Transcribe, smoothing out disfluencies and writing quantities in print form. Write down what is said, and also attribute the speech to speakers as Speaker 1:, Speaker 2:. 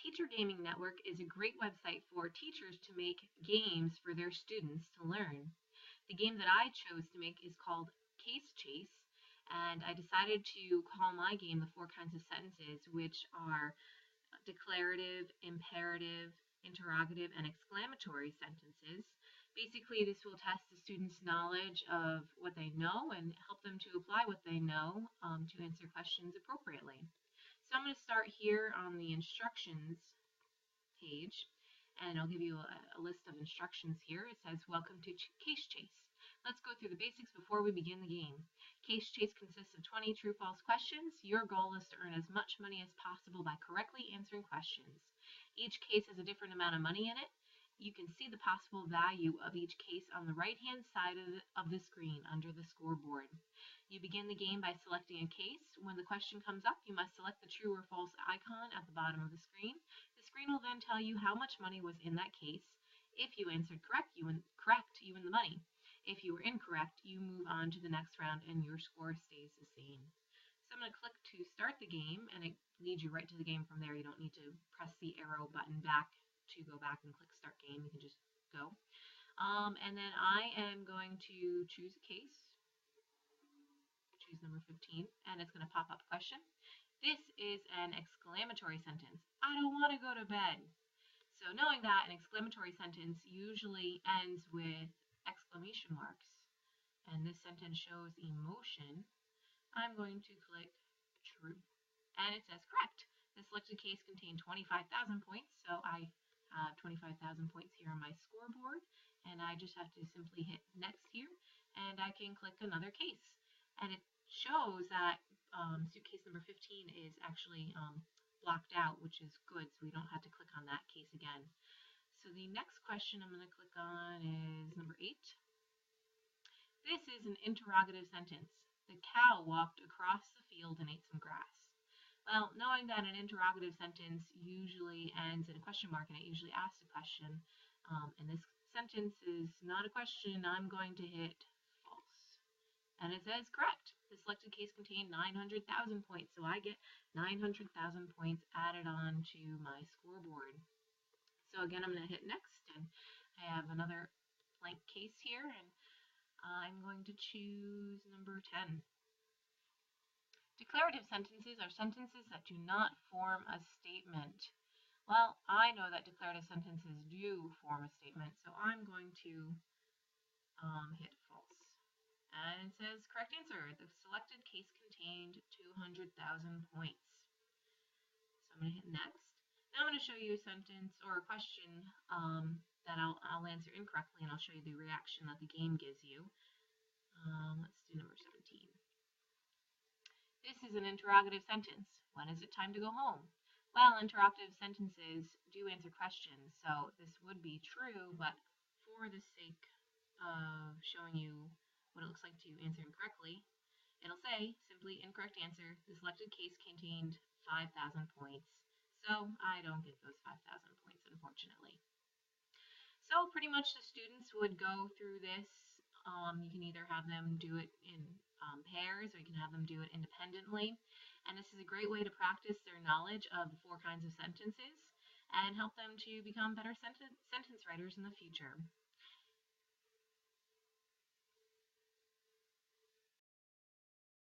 Speaker 1: Teacher Gaming Network is a great website for teachers to make games for their students to learn. The game that I chose to make is called CaseChase, and I decided to call my game the 4 kinds of sentences, which are declarative, imperative, interrogative, and exclamatory sentences. Basically, this will test the students' knowledge of what they know and help them to apply what they know to answer questions appropriately. So I'm going to start here on the instructions page, and I'll give you a list of instructions here. It says, welcome to CaseChase. Let's go through the basics before we begin the game. CaseChase consists of 20 true-false questions. Your goal is to earn as much money as possible by correctly answering questions. Each case has a different amount of money in it. You can see the possible value of each case on the right-hand side of the screen under the scoreboard. You begin the game by selecting a case. When the question comes up, you must select the true or false icon at the bottom of the screen. The screen will then tell you how much money was in that case. If you answered correct, you win the money. If you were incorrect, you move on to the next round and your score stays the same. So I'm going to click to start the game, and it leads you right to the game from there. You don't need to press the arrow button back to go back and click start game. You can just go. And then I am going to choose a case. Choose number 15, and it's going to pop up a question. This is an exclamatory sentence. I don't want to go to bed. So knowing that an exclamatory sentence usually ends with exclamation marks, and this sentence shows emotion, I'm going to click true. And it says correct. The selected case contained 25,000 points, so I have 25,000 points here on my scoreboard, and I just have to simply hit next here, and I can click another case. And it shows that suitcase number 15 is actually blocked out, which is good, so we don't have to click on that case again. So the next question I'm going to click on is number 8. This is an interrogative sentence. The cow walked across the field and ate some grass. Well, knowing that an interrogative sentence usually ends in a question mark and it usually asks a question, and this sentence is not a question, I'm going to hit false. And it says correct. The selected case contained 900,000 points, so I get 900,000 points added on to my scoreboard. So again, I'm going to hit next, and I have another blank case here, and I'm going to choose number 10. Declarative sentences are sentences that do not form a statement. Well, I know that declarative sentences do form a statement, so I'm going to hit false. And it says correct answer. The selected case contained 200,000 points. So I'm going to hit next. Now I'm going to show you a sentence or a question that I'll answer incorrectly, and I'll show you the reaction that the game gives you. Let's do number 17. This is an interrogative sentence. When is it time to go home? Well, interrogative sentences do answer questions, so this would be true, but for the sake of showing you what it looks like to answer incorrectly, it'll say simply incorrect answer. The selected case contained 5,000 points, so I don't get those 5,000 points, unfortunately. So pretty much the students would go through this. You can either have them do it in pairs, or you can have them do it independently. And this is a great way to practice their knowledge of the 4 kinds of sentences and help them to become better sentence writers in the future.